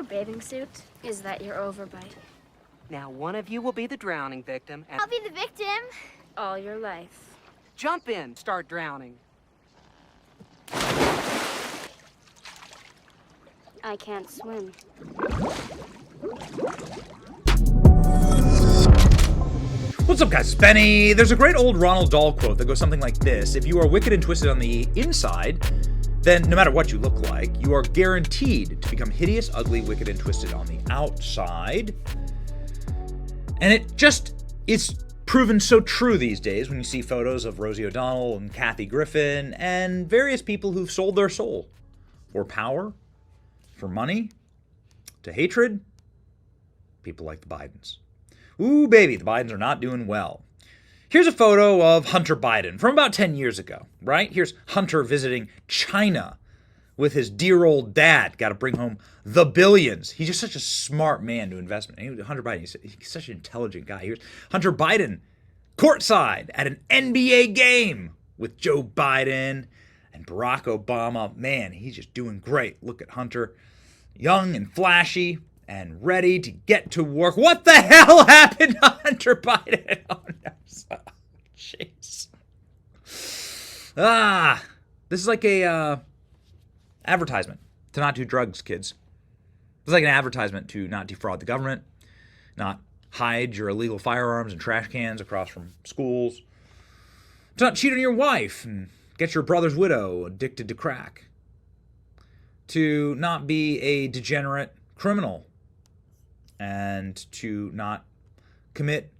your bathing suit? Is that your overbite? Now one of you will be the drowning victim, and I'll be the victim. All your life. jump in, start drowning. I can't swim. What's up, guys? It's Benny. There's a great old Ronald Dahl quote that goes something like this: if you are wicked and twisted on the inside, then no matter what you look like, you are guaranteed to become hideous, ugly, wicked, and twisted on the outside. And it's proven so true these days when you see photos of Rosie O'Donnell and Kathy Griffin and various people who've sold their soul for power, for money, to hatred. People like the Bidens. Ooh, baby, the Bidens are not doing well. Here's a photo of Hunter Biden from about 10 years ago, right? Here's Hunter visiting China with his dear old dad. Got to bring home the billions. He's just such a smart man to investment. Hunter Biden, he's such an intelligent guy. Here's Hunter Biden courtside at an NBA game with Joe Biden and Barack Obama. Man, he's just doing great. Look at Hunter, young and flashy and ready to get to work. What the hell happened to Hunter Biden? Oh, no. Jeez. This is like a advertisement to not do drugs, kids. It's like an advertisement to not defraud the government, not hide your illegal firearms and trash cans across from schools, to not cheat on your wife and get your brother's widow addicted to crack, to not be a degenerate criminal, and to not commit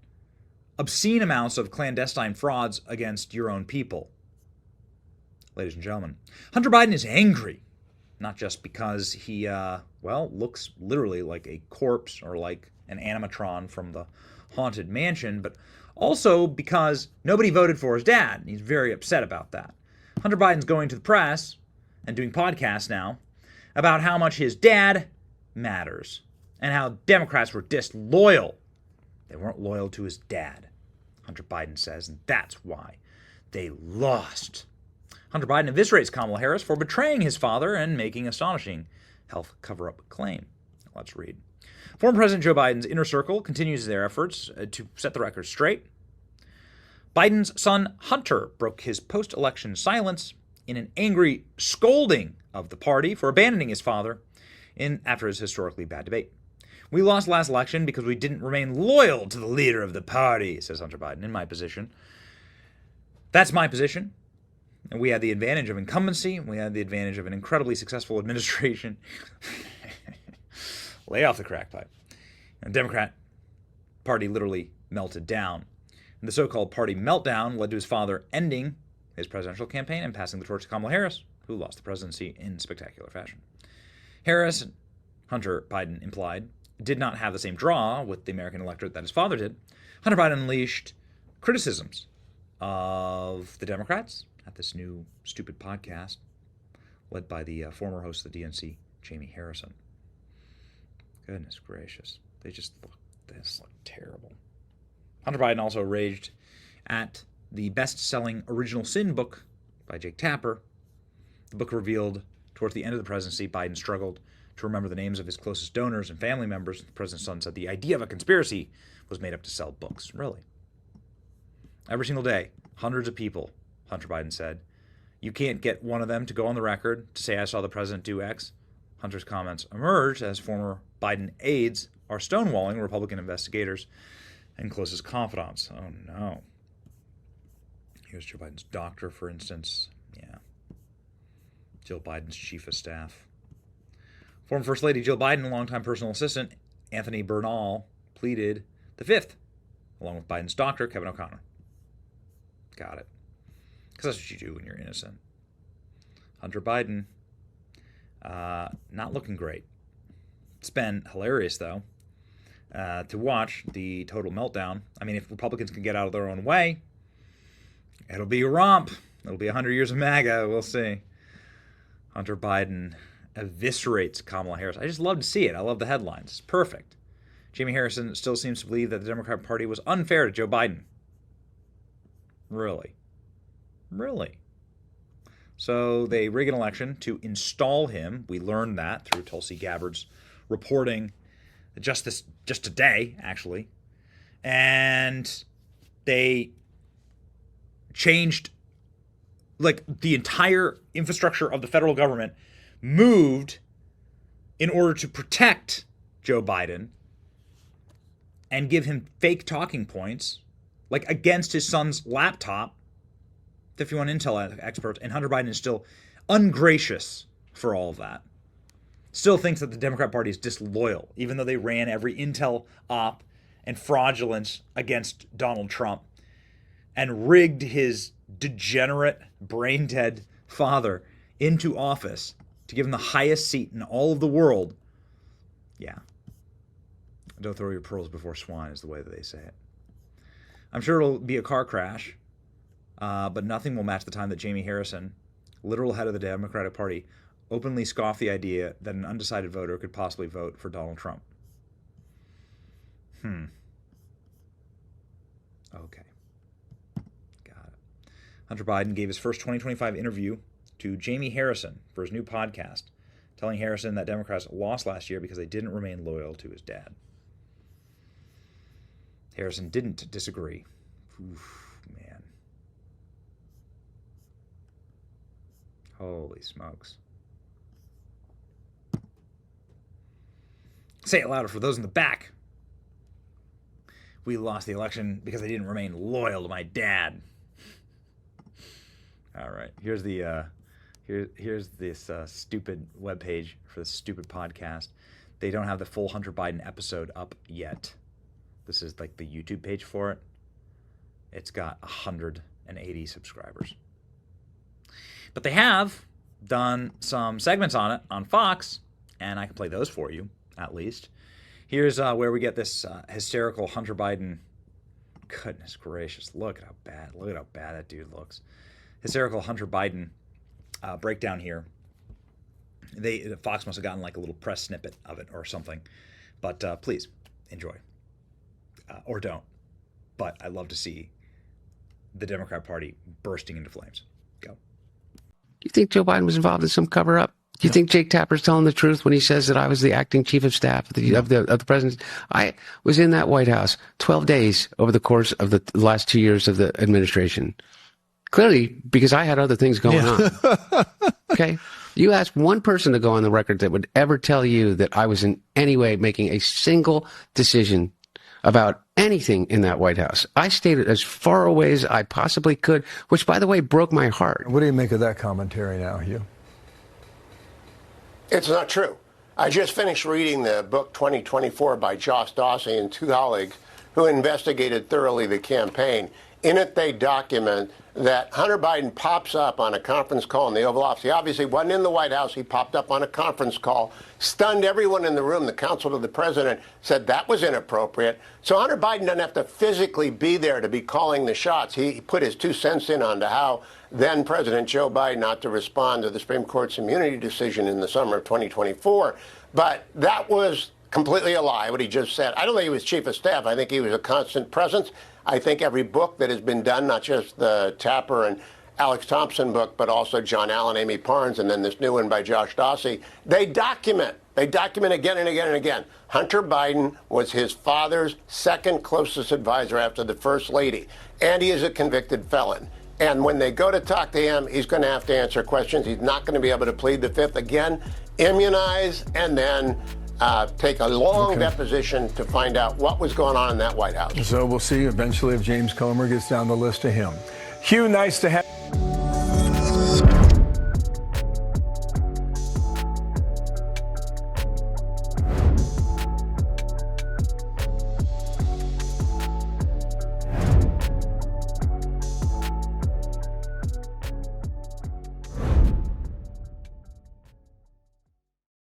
obscene amounts of clandestine frauds against your own people. Ladies and gentlemen, Hunter Biden is angry, not just because he, looks literally like a corpse or like an animatron from the Haunted Mansion, but also because nobody voted for his dad, and he's very upset about that. Hunter Biden's going to the press and doing podcasts now about how much his dad matters and how Democrats were disloyal. They weren't loyal to his dad, Hunter Biden says, and that's why they lost. Hunter Biden eviscerates Kamala Harris for betraying his father and making astonishing health cover-up claim. Let's read. Former President Joe Biden's inner circle continues their efforts to set the record straight. Biden's son Hunter broke his post-election silence in an angry scolding of the party for abandoning his father after his historically bad debate. We lost last election because we didn't remain loyal to the leader of the party, says Hunter Biden, in my position. That's my position. And we had the advantage of incumbency. We had the advantage of an incredibly successful administration. Lay off the crack pipe. And the Democrat party literally melted down. And the so-called party meltdown led to his father ending his presidential campaign and passing the torch to Kamala Harris, who lost the presidency in spectacular fashion. Harris, Hunter Biden implied, did not have the same draw with the American electorate that his father did. Hunter Biden unleashed criticisms of the Democrats at this new stupid podcast led by the former host of the DNC, Jaime Harrison. Goodness gracious. This look terrible. Hunter Biden also raged at the best-selling Original Sin book by Jake Tapper. The book revealed towards the end of the presidency, Biden struggled to remember the names of his closest donors and family members. The president's son said the idea of a conspiracy was made up to sell books. Really? Every single day, hundreds of people, Hunter Biden said. You can't get one of them to go on the record to say, I saw the president do X. Hunter's comments emerged as former Biden aides are stonewalling Republican investigators and closest confidants. Oh, no. Here's Joe Biden's doctor, for instance. Yeah. Jill Biden's chief of staff. Former First Lady Jill Biden, longtime personal assistant Anthony Bernal, pleaded the fifth, along with Biden's doctor, Kevin O'Connor. Got it. Because that's what you do when you're innocent. Hunter Biden, not looking great. It's been hilarious, though, to watch the total meltdown. I mean, if Republicans can get out of their own way, it'll be a romp. It'll be 100 years of MAGA. We'll see. Hunter Biden eviscerates Kamala Harris. I just love to see it. I love the headlines. It's perfect. Jaime Harrison still seems to believe that the Democrat Party was unfair to Joe Biden. Really? Really? So they rig an election to install him. We learned that through Tulsi Gabbard's reporting just today, actually. And they changed, like, the entire infrastructure of the federal government moved in order to protect Joe Biden and give him fake talking points, like against his son's laptop. 51 Intel experts, and Hunter Biden is still ungracious for all of that. Still thinks that the Democrat Party is disloyal, even though they ran every Intel op and fraudulence against Donald Trump and rigged his degenerate, brain-dead father into office to give him the highest seat in all of the world. Yeah. Don't throw your pearls before swine is the way that they say it. I'm sure it'll be a car crash, but nothing will match the time that Jaime Harrison, literal head of the Democratic Party, openly scoffed the idea that an undecided voter could possibly vote for Donald Trump. Okay. Got it. Hunter Biden gave his first 2025 interview to Jaime Harrison for his new podcast, telling Harrison that Democrats lost last year because they didn't remain loyal to his dad. Harrison didn't disagree. Oof, man. Holy smokes. Say it louder for those in the back. We lost the election because they didn't remain loyal to my dad. All right, here's the here's this stupid webpage for this stupid podcast. They don't have the full Hunter Biden episode up yet. This is like the YouTube page for it. It's got 180 subscribers. But they have done some segments on it on Fox, and I can play those for you, at least. Here's where we get this hysterical Hunter Biden. Goodness gracious, look at how bad that dude looks. Hysterical Hunter Biden breakdown here. Fox must have gotten like a little press snippet of it or something. But please, enjoy. Or don't. But I love to see the Democrat Party bursting into flames. Go. Do you think Joe Biden was involved in some cover-up? Do you think Jake Tapper's telling the truth when he says that I was the acting chief of staff of the president? I was in that White House 12 days over the course of the last 2 years of the administration. Clearly, because I had other things going on. Okay? You ask one person to go on the record that would ever tell you that I was in any way making a single decision about anything in that White House. I stayed as far away as I possibly could, which, by the way, broke my heart. What do you make of that commentary now, Hugh? It's not true. I just finished reading the book 2024 by Josh Dawsey and two colleagues who investigated thoroughly the campaign. In it, they document that Hunter Biden pops up on a conference call in the Oval Office. He obviously wasn't in the White House. He popped up on a conference call, stunned everyone in the room. The counsel to the president said that was inappropriate. So Hunter Biden doesn't have to physically be there to be calling the shots. He put his 2 cents in on to how then President Joe Biden ought to respond to the Supreme Court's immunity decision in the summer of 2024. But that was completely a lie, what he just said. I don't think he was chief of staff. I think he was a constant presence. I think every book that has been done, not just the Tapper and Alex Thompson book, but also John Allen, Amy Parnes, and then this new one by Josh Dawsey, they document again and again and again. Hunter Biden was his father's second closest advisor after the First Lady, and he is a convicted felon. And when they go to talk to him, he's going to have to answer questions. He's not going to be able to plead the Fifth. Again, immunize and then take a long deposition to find out what was going on in that White House. So we'll see eventually if James Comer gets down the list to him. Hugh, nice to have